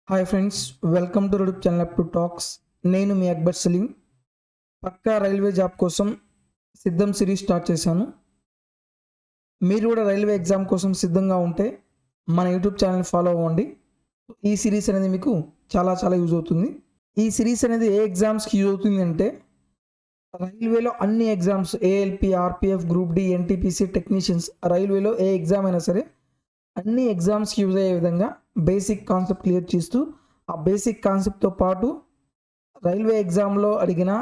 Hi friends, welcome to YouTube channel up to talks. నేను మీ అక్బర్ సలీం. పక్కా railway job కోసం సిద్ధం series start చేశాను. మీరు కూడా రైల్వే ఎగ్జామ్ కోసం సిద్ధంగా ఉంటే మన యూట్యూబ్ ఛానల్ ఫాలో అవ్వండి. ఈ సిరీస్ అనేది మీకు చాలా యూజ్ అవుతుంది. ఈ సిరీస్ అనేది ఏ ఎగ్జామ్స్కి యూజ్ అవుతుంది అంటే రైల్వేలో అన్ని exams ALP, RPF, group D, NTPC, technicians, రైల్వేలో ఏ ఎగ్జామ్ అయినా సరే అన్ని ఎగ్జామ్స్కి యూజ్ అయ్యే విధంగా బేసిక్ కాన్సెప్ట్ క్లియర్ చేస్తూ ఆ బేసిక్ కాన్సెప్ట్తో పాటు రైల్వే ఎగ్జామ్లో అడిగిన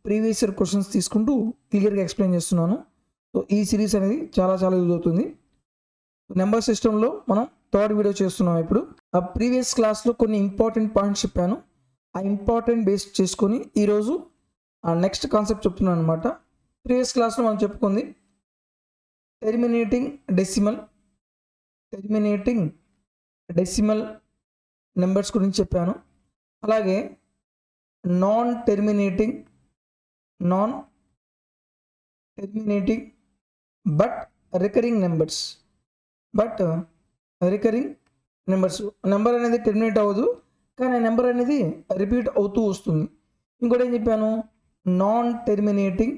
ప్రీవియస్ ఇయర్ క్వశ్చన్స్ తీసుకుంటూ క్లియర్గా ఎక్స్ప్లెయిన్ చేస్తున్నాను. సో ఈ సిరీస్ అనేది చాలా యూజ్ అవుతుంది. నెంబర్ సిస్టంలో మనం థర్డ్ వీడియో చేస్తున్నాం. ఇప్పుడు ఆ ప్రీవియస్ క్లాస్లో కొన్ని ఇంపార్టెంట్ పాయింట్స్ చెప్పాను. ఆ ఇంపార్టెంట్ బేస్ చేసుకొని ఈరోజు ఆ నెక్స్ట్ కాన్సెప్ట్ చెప్తున్నాను అనమాట. ప్రీవియస్ క్లాస్లో మనం చెప్పుకుంది టెర్మినేటింగ్ డెసిమల్ నెంబర్స్ గురించి చెప్పాను. అలాగే non terminating but recurring numbers. Number అనేది టెర్మినేట్ అవ్వదు, కానీ ఆ నెంబర్ అనేది రిపీట్ అవుతూ వస్తుంది. ఇంకోటి ఏం చెప్పాను, non terminating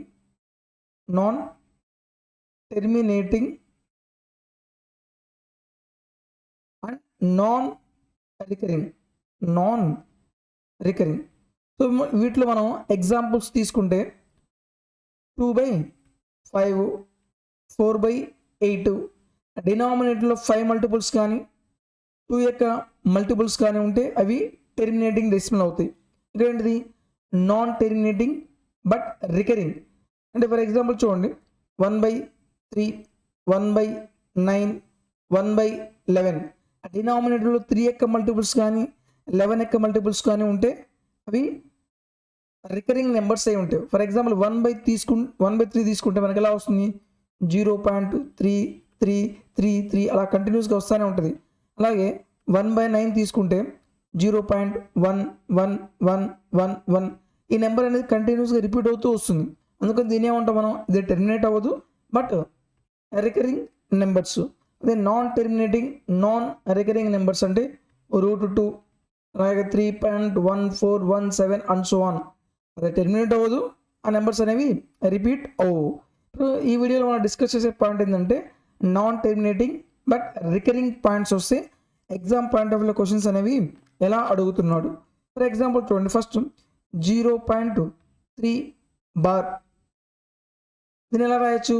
and non recurring. So వీటిలో మనం ఎగ్జాంపుల్స్ తీసుకుంటే 2/5, 4/8 డినామినేటర్లో 5 మల్టిపుల్స్ కానీ 2 యొక్క మల్టిపుల్స్ కానీ ఉంటే అవి టెర్మినేటింగ్ డెసిమల్ అవుతాయి. ఇదేంటిది నాన్ టెర్మినేటింగ్ బట్ రికరింగ్. అంటే ఫర్ ఎగ్జాంపుల్ చూడండి, 1/3, 1/9, 1/11 డినామినేటర్లో 3 యొక్క మల్టిపుల్స్ కానీ 11 యొక్క మల్టిపుల్స్ కానీ ఉంటే అవి రికరింగ్ నెంబర్స్ అయి ఉంటాయి. ఫర్ ఎగ్జాంపుల్ 1/3 తీసుకుంటే మనకి ఎలా వస్తుంది, 0.3333 అలా కంటిన్యూస్గా వస్తూనే ఉంటుంది. అలాగే 1/9 తీసుకుంటే 0.1111 ఈ నెంబర్ అనేది కంటిన్యూస్గా రిపీట్ అవుతూ వస్తుంది. అందుకని దీని ఏమంటాం మనం, ఇది టెర్మినేట్ అవ్వదు బట్ రికరింగ్ నెంబర్స్. అదే నాన్ రికరింగ్ నెంబర్స్ అంటే √2, అలాగే 3.1417 అండ్ సో ఆన్. అదే టెర్మినేట్ అవ్వదు, ఆ నెంబర్స్ అనేవి రిపీట్ అవ్వవు. ఈ వీడియోలో మనం డిస్కస్ చేసే పాయింట్ ఏంటంటే non terminating but recurring points వస్తే ఎగ్జామ్ పాయింట్ ఆఫ్ వ్యూలో క్వశ్చన్స్ అనేవి ఎలా అడుగుతున్నాడు. ఫర్ ఎగ్జాంపుల్ చూడండి, ఫస్ట్ 0.3 బార్. దీన్ని ఎలా రాయొచ్చు,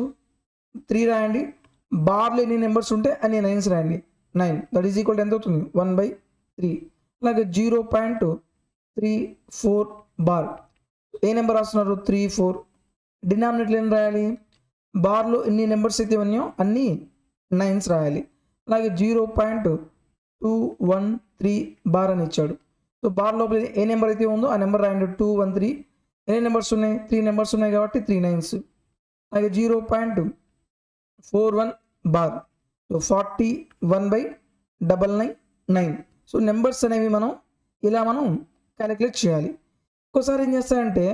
3 రాయండి, బార్లో ఎన్ని నెంబర్స్ ఉంటే అన్ని 9s రాయండి. 9 దట్ ఈజ్ ఈక్వల్ టు ఎంత అవుతుంది, 1/3. అలాగే 0.34 బార్. ఏ నెంబర్ రాస్తున్నారు, 3, 4. డినామినేటర్ ఏం రాయాలి, బార్లో ఎన్ని నెంబర్స్ అయితే ఉన్నాయో అన్ని 9s రాయాలి. అలాగే 0.213 బార్ అని ఇచ్చాడు. సో బార్ లోపల ఏ నెంబర్ అయితే ఉందో ఆ నెంబర్ రాయండి, 213. ఎన్ని నెంబర్స్ ఉన్నాయి, 3 నెంబర్స్ ఉన్నాయి కాబట్టి 3 9s. అలాగే 0.41 బార్. సో 41/999. సో నెంబర్స్ అనేవి మనం క్యాలిక్యులేట్ చేయాలి. ఒక్కోసారి ఏం చేస్తారంటే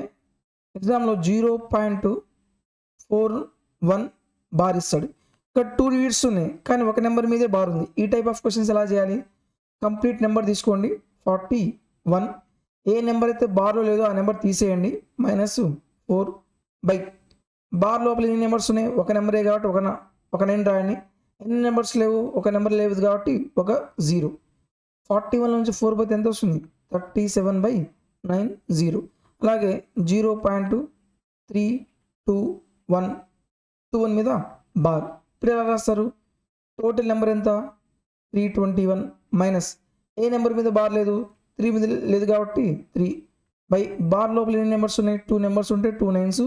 ఎగ్జామ్లో 0.41 బార్ ఇస్తాడు. ఇక్కడ 2 డిజిట్స్ ఉన్నాయి కానీ ఒక నెంబర్ మీదే బార్ ఉంది. ఈ టైప్ ఆఫ్ క్వశ్చన్స్ ఎలా చేయాలి, కంప్లీట్ నెంబర్ తీసుకోండి 41. ఏ నెంబర్ అయితే బార్లో లేదో ఆ నెంబర్ తీసేయండి, -4 బై బార్ లోపల ఎన్ని నెంబర్స్ ఉన్నాయి, ఒక నెంబరే కాబట్టి ఒక 9 రాయండి. ఎన్ని నెంబర్స్ లేవు, ఒక నెంబర్ లేదు కాబట్టి ఒక 0. 41 నుంచి 4 పోతే ఎంత వస్తుంది, 37/90. అలాగే 0.321 మీద బార్. ఇప్పుడు ఎలా రాస్తారు, టోటల్ నెంబర్ ఎంత, 321 మైనస్ ఏ నెంబర్ మీద బార్ లేదు, 3 మీద లేదు కాబట్టి 3 బై బార్ లోపల ఎన్ని నెంబర్స్ ఉన్నాయి, 2 నెంబర్స్ ఉంటే 2 9s.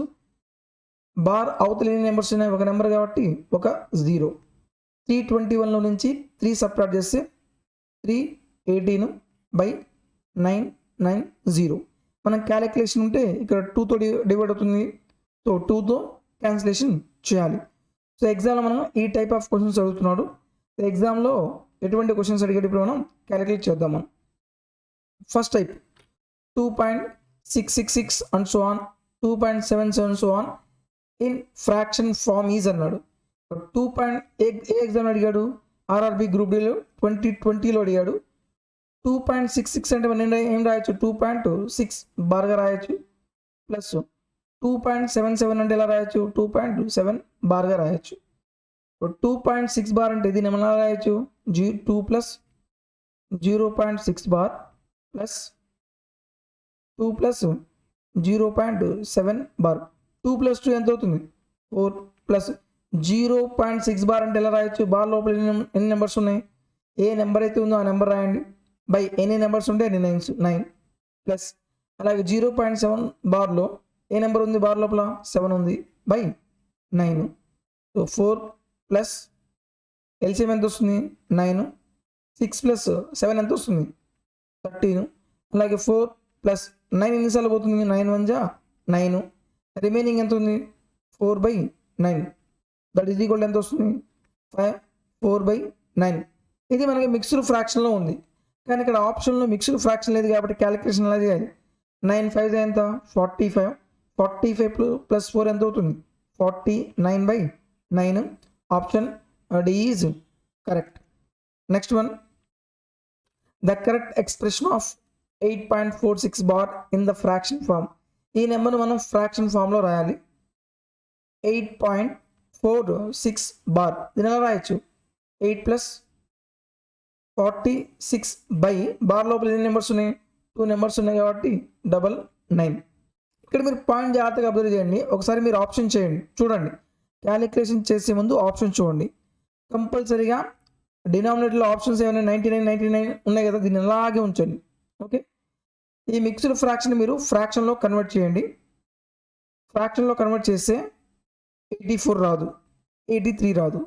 బార్ అవతల ఎన్ని నెంబర్స్ ఉన్నాయి, ఒక నెంబర్ కాబట్టి ఒక 0. 321లో నుంచి 3 సబ్ట్రాక్ట్ చేస్తే 318/990. మనం క్యాలిక్యులేషన్ ఉంటే ఇక్కడ 2తో డివైడ్ అవుతుంది, సో 2తో క్యాన్సిలేషన్ చేయాలి. సో ఎగ్జామ్లో మనం ఈ టైప్ ఆఫ్ క్వశ్చన్స్ అడుగుతున్నాడు. సో ఎగ్జామ్లో ఎటువంటి క్వశ్చన్స్ అడిగేది ఇప్పుడు మనం క్యాలిక్యులేట్ చేద్దాం. మనం first type 2.666 and so on, 2.77 so on in fraction form is అన్నాడు. 2. ఏ ఎగ్జామ్ అడిగాడు, ఆర్ఆర్బి గ్రూప్ డిలో 2020లో అడిగాడు. 2.66 అంటే మనం ఏం రాయొచ్చు, 2.6 బార్గా రాయొచ్చు. ప్లస్ 2.77 అంటే ఎలా రాయొచ్చు, 2.7 బార్గా రాయొచ్చు. 2.6 బార్ అంటే దీన్ని ఏమన్నా రాయొచ్చు, 2 plus 0.6 bar plus 2 plus 0.7 bar. 2 plus 2 ఎంత అవుతుంది, 4 ప్లస్ 0.6 బార్ అంటే ఎలా రాయొచ్చు, బార్ లోపల ఎన్ని నెంబర్స్ ఉన్నాయి, ఏ నెంబర్ అయితే ఉందో ఆ నెంబర్ రాయండి బై ఎన్ని నెంబర్స్ ఉంటే ఎన్ని 9 ప్లస్ అలాగే 0.7 బార్లో ఏ నెంబర్ ఉంది, బార్ లోపల 7 ఉంది బై 9. సో 4 ప్లస్ ఎల్సిఎం ఎంత వస్తుంది 9, 6 ప్లస్ 7 ఎంత వస్తుంది 13. అలాగే 4 ప్లస్ 9 ఎన్నిసార్లు పోతుంది, 9 1 జా 9, రిమైనింగ్ ఎంత ఉంది 4/9, దట్ ఈజ్ ఈక్వల్ ఎంత వస్తుంది 5, 4/9. ఇది మనకి మిక్స్డ్ ఫ్రాక్షన్లో ఉంది, కానీ ఇక్కడ ఆప్షన్లో మిక్స్డ్ ఫ్రాక్షన్ లేదు కాబట్టి క్యాలిక్యులేషన్ ఎలా చేయాలి, 9 5 ఎంత 45, 45 ప్లస్ 4 ఎంత అవుతుంది 49/9. Option D is correct. Next one, the correct expression of 8.46 bar in the fraction form. ఈ నెంబర్ను మనం ఫ్రాక్షన్ ఫామ్లో రాయాలి. 8.46 బార్ దీని ఎలా రాయొచ్చు, 8 ప్లస్ 46 బై బార్ లోపల ఎన్ని నెంబర్స్ ఉన్నాయి, 2 నెంబర్స్ ఉన్నాయి కాబట్టి 9. ఇక్కడ మీరు పాయింట్ జాగ్రత్తగా అబ్జర్వ్ చేయండి. ఒకసారి మీరు ఆప్షన్ చేయండి, చూడండి, క్యాలిక్యులేషన్ చేసే ముందు ఆప్షన్ చూడండి. కంపల్సరీగా డినామినేటర్లో ఆప్షన్స్ ఏమైనా 99 ఉన్నాయి కదా, దీన్ని అలాగే ఉంచండి. ఓకే, ఈ మిక్స్డ్ ఫ్రాక్షన్ మీరు ఫ్రాక్షన్లో కన్వర్ట్ చేయండి. ఫ్రాక్షన్లో కన్వర్ట్ చేస్తే 84 రాదు, 83 రాదు,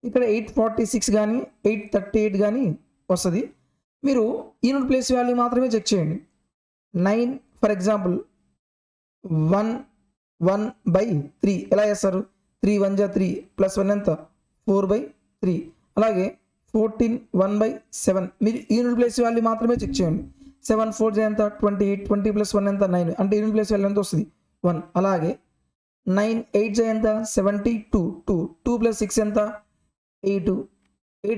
ఇక్కడ 846 కానీ 838 కానీ వస్తుంది. మీరు యూనిట్ ప్లేస్ వాల్యూ మాత్రమే చెక్ చేయండి. 9 ఫర్ ఎగ్జాంపుల్ 1/3 ఎలా చేస్తారు, 3 1 జా 3 ప్లస్ 1 ఎంత 4/3. అలాగే 14 1/7 మీరు యూనిట్ ప్లేస్ వాల్యూ మాత్రమే చెక్ చేయండి. 7 4 జా ఎంత 28, 20 ప్లస్ 1 ఎంత 9 అంటే యూనిట్ ప్లేస్ వాల్యూ ఎంత వస్తుంది 1. అలాగే 9 8 జా ఎంత 72, 2 ప్లస్ 6 ఎంత 8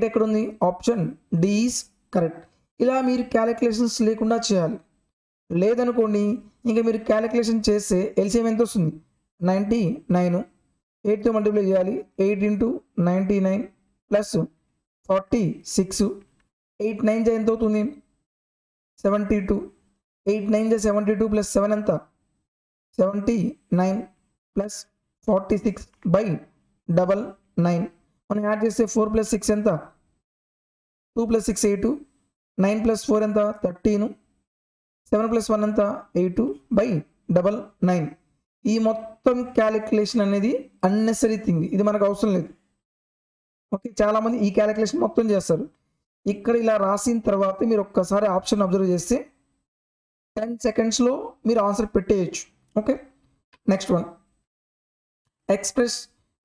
ఎక్కడ ఉంది, ఆప్షన్ డి ఈజ్ కరెక్ట్. ఇలా మీరు క్యాలిక్యులేషన్స్ లేకుండా చేయాలి. లేదనుకోండి ఇంకా మీరు క్యాలిక్యులేషన్ చేస్తే ఎల్సిఎం ఎంత వస్తుంది 99, 8తో మల్టిప్లై చేయాలి, 8 × 99 ప్లస్ 46, 8 9 జా ఎంత అవుతుంది 72, 8 9 జా 72 ప్లస్ 7 ఎంత 79 ప్లస్ 46/9. మనం యాడ్ చేస్తే 4 ప్లస్ 6 ఎంత 2 ప్లస్ 6 8, 9 ప్లస్ 4 ఎంత 13, 7 ప్లస్ 1 ఎంత 8/9. ఈ మొత్తం క్యాలిక్యులేషన్ అనేది అన్నెసరీ థింగ్, ఇది మనకు అవసరం లేదు. ఓకే, చాలామంది ఈ క్యాలిక్యులేషన్ మొత్తం చేస్తారు. ఇక్కడ ఇలా రాసిన తర్వాత మీరు ఒక్కసారి ఆప్షన్ అబ్జర్వ్ చేస్తే 10 సెకండ్స్లో మీరు ఆన్సర్ పెట్టేయచ్చు. Okay, next one, express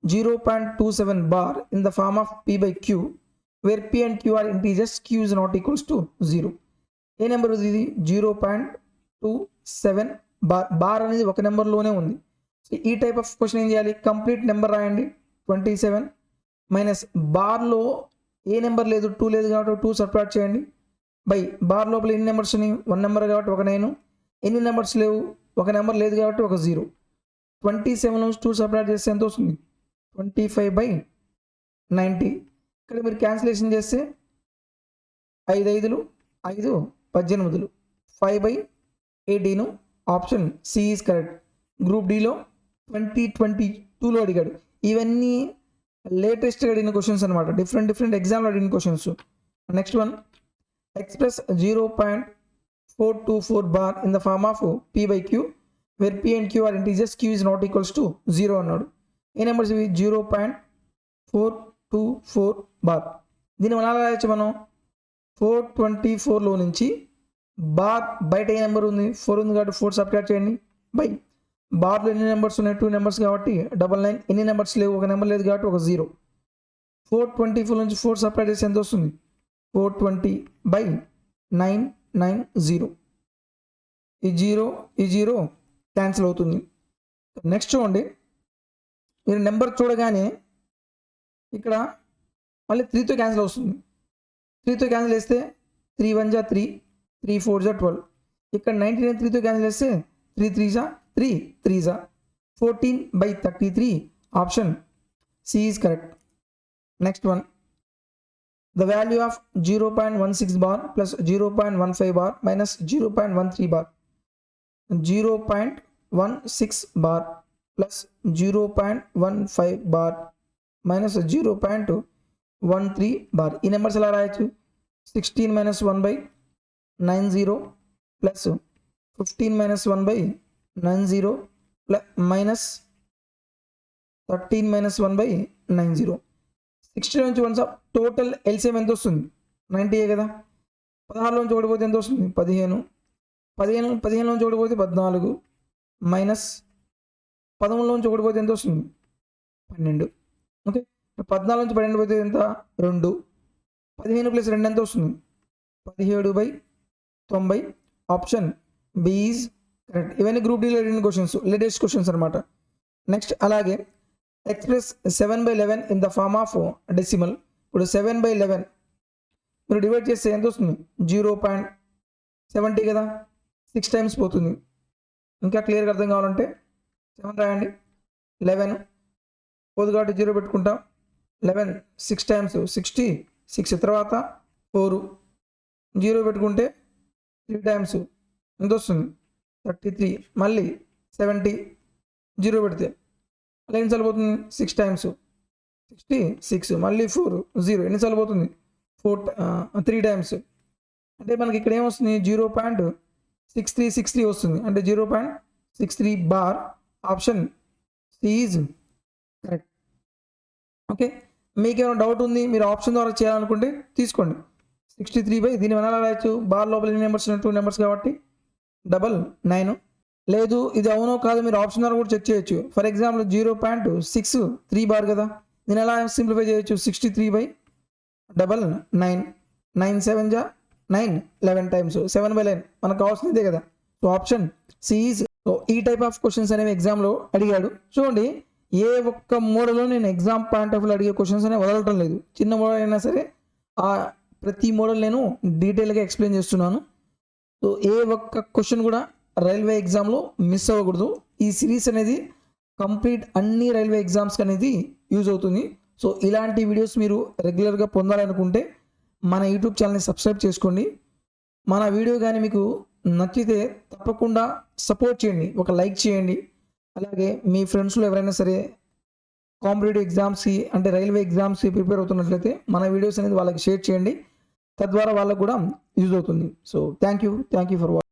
0.27 bar in the form of p/q where p and q are integers, q is not equals to 0. A number ఇది 0.27 బార్ అనేది ఒక నెంబర్లోనే ఉంది. సో ఈ టైప్ ఆఫ్ క్వశ్చన్ ఏం చేయాలి, కంప్లీట్ నెంబర్ రాయండి. 27 minus బార్లో ఏ number లేదు 2 లేదు కాబట్టి 2 సబ్ట్రాక్ట్ చేయండి బై బార్ లోపల ఎన్ని నెంబర్స్ ఉన్నాయి 1 నెంబర్ కాబట్టి ఒక 9, ఎన్ని నెంబర్స్ లేవు ఒక నెంబర్ లేదు కాబట్టి ఒక 0. 27 నుంచి 2 సబ్ట్రాక్ట్ చేస్తే ఎంత వస్తుంది 25/90. ఇక్కడ మీరు క్యాన్సిలేషన్ చేస్తే 5 5 5 18, 5/18. Option C is correct. Group డిలో 2022లో అడిగాడు. ఇవన్నీ లేటెస్ట్గా అడిగిన క్వశ్చన్స్ అనమాట, డిఫరెంట్ ఎగ్జామ్లో అడిగిన questions. Next one, express 0.424 bar in the form of p/q where p and q are integers, q is not equals to 0 అన్నాడు. ఏ నెంబర్స్ ఇవి 0.424 బార్. దీన్ని మనం ఎలా రాయొచ్చు, మనం 424లో నుంచి బార్ బయట ఏ నెంబర్ ఉంది 4 ఉంది కాబట్టి 4 సబ్ట్రాక్ట్ చేయండి బై బార్లో ఎన్ని నెంబర్స్ ఉన్నాయి 2 నెంబర్స్ కాబట్టి 99, ఎన్ని నెంబర్స్ లేవు ఒక నెంబర్ లేదు కాబట్టి ఒక 0. 424 నుంచి 4 సబ్ట్రాక్ట్ చేస్తే ఎంత వస్తుంది 420/990. ఈ 0 క్యాన్సిల్ అవుతుంది. నెక్స్ట్ చూడండి, మీరు నెంబర్ చూడగానే ఇక్కడ మళ్ళీ 3తో క్యాన్సిల్ అవుతుంది. 3తో క్యాన్సిల్ చేస్తే 3 1 జా 3, 3 4 జా 12. ఇక్కడ 19 3తో క్యాన్సిల్ చేస్తే 3 3 జా 3, 3 జా 14/33. Option C is correct. Next one, the value of 0.16 bar plus 0.15 bar minus 0.13 bar. 0.16 bar plus 0.15 bar minus 0.13 bar. ఈ నెంబర్స్ ఎలా రాయొచ్చు? 16 minus 1/90 plus 15 minus 1/90 plus minus 13 minus 1/90. 16 నుంచి 1 టోటల్ ఎల్సిఎం ఎంత వస్తుంది? 90 కదా. 16 నుంచి ఓడిపోతే ఎంత వస్తుంది? 15. 15 నుంచి ఓడిపోతే 14 మైనస్ 13 నుంచి ఓడిపోతే ఎంత వస్తుంది? 12. ఓకే, 14 నుంచి 12 పోతే ఎంత? 2. 15 ప్లస్ 2 ఎంత వస్తుంది? 17/90. Option B is correct. ఇవన్నీ గ్రూప్ డీలో అడిగిన క్వశ్చన్స్, లేటెస్ట్ క్వశ్చన్స్ అనమాట. నెక్స్ట్ అలాగే express 7/11 in the form of decimal. ఇప్పుడు 7/11 మీరు డివైడ్ చేస్తే ఎంత వస్తుంది? 0.70 కదా, 6 టైమ్స్ పోతుంది. ఇంకా క్లియర్గా అర్థం కావాలంటే 7 రాయండి. 11 పోదు కాబట్టి 0 పెట్టుకుంటాం. 11 6 టైమ్స్ 66, తర్వాత 4, 0 పెట్టుకుంటే 3 టైమ్స్ ఎంత వస్తుంది? 33, మళ్ళీ 70, 0 పెడితే అలా ఎన్నిసార్లు పోతుంది? 6 టైమ్స్ 66, మళ్ళీ 4, 0 ఎన్నిసార్లు పోతుంది? 3 టైమ్స్. అంటే మనకి ఇక్కడ ఏమొస్తుంది? 0.6363 వస్తుంది. అంటే 0.63 bar. Option C is correct. Okay, మీకు ఏమైనా డౌట్ ఉంది, మీరు ఆప్షన్ ద్వారా చేయాలనుకుంటే తీసుకోండి. 63 దీని వల్ల రాయొచ్చు. బార్ లోపల ఎన్ని నెంబర్స్ 2 నెంబర్స్ కాబట్టి 9. లేదు ఇది అవునో కాదు మీరు ఆప్షన్ ద్వారా కూడా చెక్ చేయొచ్చు. ఫర్ ఎగ్జాంపుల్ 0.63 బార్ కదా, నేను ఎలా సింప్లిఫై చేయొచ్చు? 63/9. 9 7 జా 9, 11 టైమ్స్ 7/9 మనకు కావాల్సింది ఇదే కదా. So option C is. So ఈ టైప్ ఆఫ్ క్వశ్చన్స్ అనేవి ఎగ్జామ్లో అడిగాడు. చూడండి, ఏ ఒక్క మోడల్లో నేను ఎగ్జామ్ పాయింట్ ఆఫ్ వ్యూ అడిగే క్వశ్చన్స్ అనేవి వదలటం లేదు. చిన్న మోడల్ అయినా సరే ఆ ప్రతి మోడల్ నేను డీటెయిల్గా ఎక్స్ప్లెయిన్ చేస్తున్నాను. సో ఏ ఒక్క క్వశ్చన్ కూడా రైల్వే ఎగ్జామ్లో మిస్ అవ్వకూడదు. ఈ సిరీస్ అనేది కంప్లీట్ అన్ని రైల్వే ఎగ్జామ్స్కి అనేది యూజ్ అవుతుంది. సో ఇలాంటి వీడియోస్ మీరు రెగ్యులర్గా పొందాలనుకుంటే మన యూట్యూబ్ ఛానల్ని సబ్స్క్రైబ్ చేసుకోండి. మన వీడియో కానీ మీకు నచ్చితే తప్పకుండా సపోర్ట్ చేయండి, ఒక లైక్ చేయండి. అలాగే మీ ఫ్రెండ్స్లో ఎవరైనా సరే కాంపిటేటివ్ ఎగ్జామ్స్కి అంటే రైల్వే ఎగ్జామ్స్కి ప్రిపేర్ అవుతున్నట్లయితే మన వీడియోస్ అనేది వాళ్ళకి షేర్ చేయండి. తద్వారా వాళ్ళకు కూడా యూజ్ అవుతుంది. So thank you for watching.